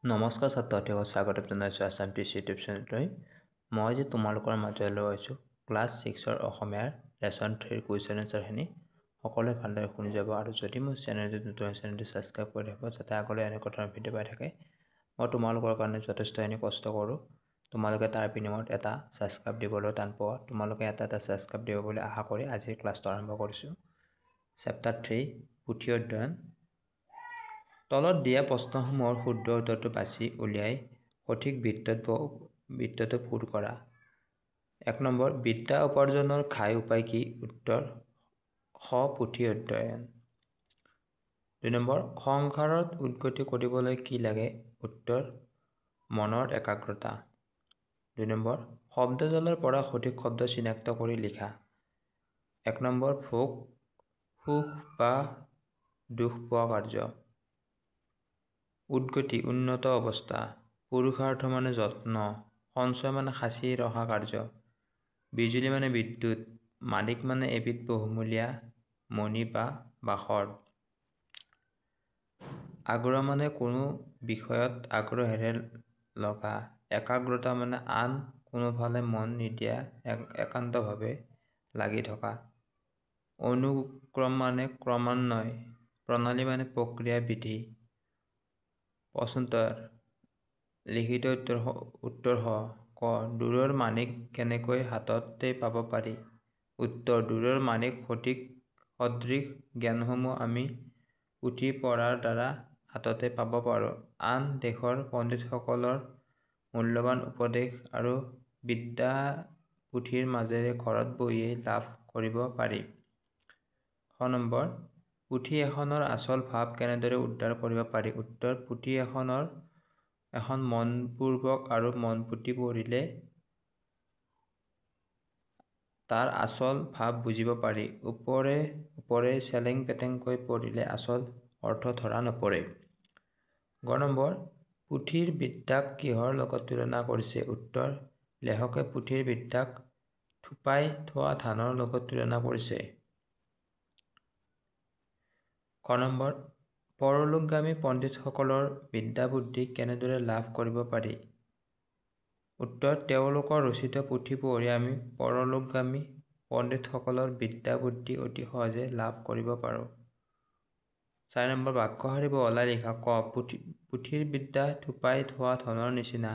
নমস্কাৰ ছাত্ৰসকলক স্বাগতম জনাইছোঁ আছাম পিচি ইউটিউব চেনেললৈ। মই যে তোমালোকৰ মাজলৈ লৈ আহিছোঁ ক্লাছ 6ৰ অসমীয়াৰ লেচন 3ৰ কুৱেশ্যন এনচাৰখিনি সকলোৱে ভালদৰে শুনি যাব। আৰু যদি মোৰ চেনেলটো নতুন চেনেলটো ছাবস্ক্ৰাইব কৰি ৰাখিব যাতে আগলৈ এনেকুৱা ধৰণৰ ভিডিঅ' পাই থাকে। মই তোমালোকৰ কাৰণে যথেষ্টখিনি কষ্ট কৰোঁ। তোমালোকে তাৰ বিনিময়ত এটা ছাবস্ক্ৰাইব দিবলৈ টান পোৱা। তোমালোকে এটা ছাবস্ক্ৰাইব দিব বুলি আশা কৰি আজিৰ ক্লাছটো আৰম্ভ কৰিছোঁ। চেপ্টাৰ 3 পুথি অধ্যয়ন। তলত দিয়া প্ৰশ্নসমূহৰ শুদ্ধ উত্তৰটো বাছি উলিয়াই সঠিক বৃত্তটো পূৰ কৰা। 1 নম্বৰ, বিদ্যা উপাৰ্জনৰ ঘাই উপায় কি? উত্তৰ খ, পুথি অধ্যয়ন। 2 নম্বৰ, সংসাৰত উন্নতি কৰিবলৈ কি লাগে? উত্তৰ মনৰ একাগ্ৰতা। 2 নম্বৰ, শব্দজালৰ পৰা সঠিক শব্দ চিনাক্ত কৰি লিখা। 1 নম্বৰ, ভোগ সুখ বা দুখ পোৱা কাৰ্য। উদ্গতি উন্নত অৱস্থা। পুৰুষাৰ্থ মানে যত্ন। সঞ্চয় মানে সাঁচি ৰখা কাৰ্য। বিজুলী মানে বিদ্যুৎ। মালিক মানে এবিধ বহুমূলীয়া মণি বা বাখৰ। আগ্ৰহ মানে কোনো বিষয়ত আগ্ৰহেৰে লগা। একাগ্ৰতা মানে আন কোনোফালে মন নিদিয়া একান্তভাৱে লাগি থকা। অনুক্ৰম মানে ক্ৰমান্বয়। প্ৰণালী মানে প্ৰক্ৰিয়া বিধি। প্ৰশ্নোত্তৰ। লিখিত উত্তৰ হ। ক, দূৰৰ মাণিক কেনেকৈ হাততে পাব পাৰি? উত্তৰ, দূৰৰ মাণিক সদৃশ জ্ঞানসমূহ আমি পুথি পঢ়াৰ দ্বাৰা হাততে পাব পাৰোঁ। আন দেশৰ পণ্ডিতসকলৰ মূল্যৱান উপদেশ আৰু বিদ্যা পুথিৰ মাজেৰে ঘৰত বহিয়েই লাভ কৰিব পাৰি। খ নম্বৰ, পুথি এখনৰ আচল ভাৱ কেনেদৰে উদ্ধাৰ কৰিব পাৰি? উত্তৰ, পুথি এখন মনপূৰ্বক আৰু মনপুতি পঢ়িলে তাৰ আচল ভাৱ বুজিব পাৰি। ওপৰে চেলেং পেটেংকৈ পঢ়িলে আচল অৰ্থ ধৰা নপৰে। গ নম্বৰ, পুথিৰ বিদ্যাক কিহৰ লগত তুলনা কৰিছে? উত্তৰ, লেখকে পুথিৰ বিদ্যাক থোপাই থোৱা ধানৰ লগত তুলনা কৰিছে। খ নম্বৰ, পৰলোকগামী পণ্ডিতসকলৰ বিদ্যা বুদ্ধি কেনেদৰে লাভ কৰিব পাৰি? উত্তৰ, তেওঁলোকৰ ৰচিত পুথি পঢ়ি আমি পৰলোকগামী পণ্ডিতসকলৰ বিদ্যা বুদ্ধি অতি সহজে লাভ কৰিব পাৰোঁ। 4 নম্বৰ, বাক্য শাৰী বহলাই লিখা। ক, পুথিৰ বিদ্যা থোপাই থোৱা ধনৰ নিচিনা।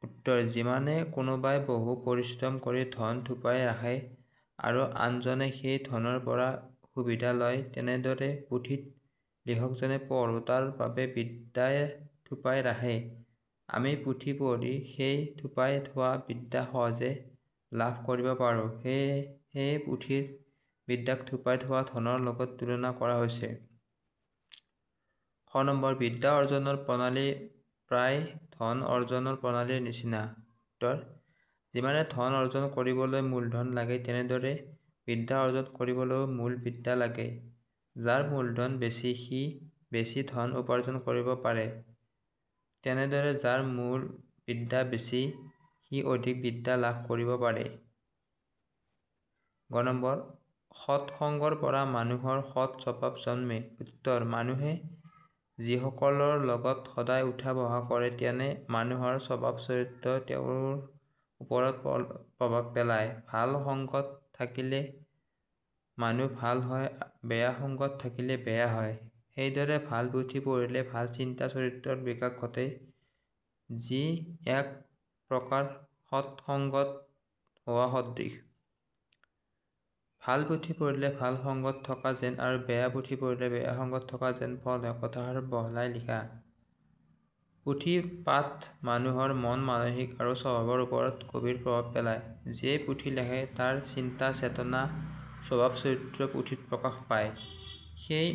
উত্তৰ, যিমানে কোনোবাই বহু পৰিশ্ৰম কৰি ধন থোপাই ৰাখে আৰু আনজনে সেই ধনৰ পৰা সুবিধা লয়, তেনেদৰে পুথিত লিখকজনে পঢ়োতাৰ বাবে বিদ্যা থোপাই ৰাখে। আমি পুথি পঢ়ি সেই থোপাই থোৱা বিদ্যা সহজে লাভ কৰিব পাৰোঁ। সেয়ে পুথিৰ বিদ্যাক থোপাই থোৱা ধনৰ লগত তুলনা কৰা হৈছে। খ নম্বৰ, বিদ্যা অৰ্জনৰ প্ৰণালী প্ৰায় ধন অৰ্জনৰ প্ৰণালীৰ নিচিনা। উত্তৰ, যিমানে ধন অৰ্জন কৰিবলৈ মূলধন লাগে, তেনেদৰে বিদ্যা অৰ্জন কৰিবলৈও মূল বিদ্যা লাগে। যাৰ মূলধন বেছি সি বেছি ধন উপাৰ্জন কৰিব পাৰে। তেনেদৰে যাৰ মূল বিদ্যা বেছি সি অধিক বিদ্যা লাভ কৰিব পাৰে। গ নম্বৰ, সৎ সংগৰ পৰা মানুহৰ সৎ স্বভাৱ জন্মে। উত্তৰ, মানুহে যিসকলৰ লগত সদায় উঠা বহা কৰে, তেনে মানুহৰ স্বভাৱ চৰিত্ৰ তেওঁৰ ওপৰত প্ৰভাৱ পেলায়। ভাল সংগত থাকিলে মানুহ ভাল হয়, বেয়া সংগত থাকিলে বেয়া হয়। সেইদৰে ভাল পুথি পঢ়িলে ভাল চিন্তা চৰিত্ৰৰ বিকাশ ঘটে, যি এক প্ৰকাৰ সৎ সংগত হোৱা সদৃশ। ভাল পুথি পঢ়িলে ভাল সংগত থকা যেন আৰু বেয়া পুথি পঢ়িলে বেয়া সংগত থকা যেন ফল হয়। কথাষাৰ বহলাই লিখা। পুথি পাঠ মানুহৰ মন মানসিক আৰু স্বভাৱৰ ওপৰত গভীৰ প্ৰভাৱ পেলায়। যিয়ে পুথি লেখে তাৰ চিন্তা চেতনা স্বভাৱ চৰিত্ৰ পুথিত প্ৰকাশ পায়। সেই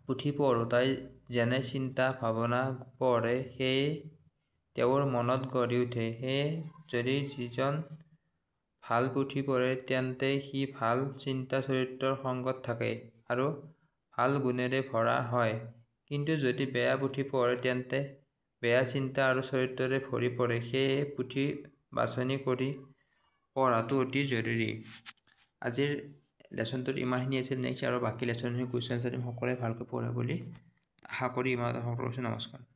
পুথি পঢ়োতাই যেনে চিন্তা ভাৱনা পঢ়ে সেয়ে তেওঁৰ মনত গঢ়ি উঠে। সেয়ে যদি যিজন ভাল পুথি পঢ়ে তেন্তে সি ভাল চিন্তা চৰিত্ৰৰ সংগত থাকে আৰু ভাল গুণেৰে ভৰা হয়। কিন্তু যদি বেয়া পুথি পঢ়ে তেন্তে বেয়া চিন্তা আৰু চৰিত্ৰৰে ভৰি পৰে। সেয়ে পুথি বাছনি কৰি পঢ়াটো অতি জৰুৰী। আজিৰ লেচনটোত ইমানখিনি আছিল। নেক্সট আৰু বাকী লেচনখিনি কুৱেশ্যন আনচাৰ সকলোৱে ভালকৈ পঢ়ে বুলি আশা কৰি ইমানতে সামৰিছোঁ। নমস্কাৰ।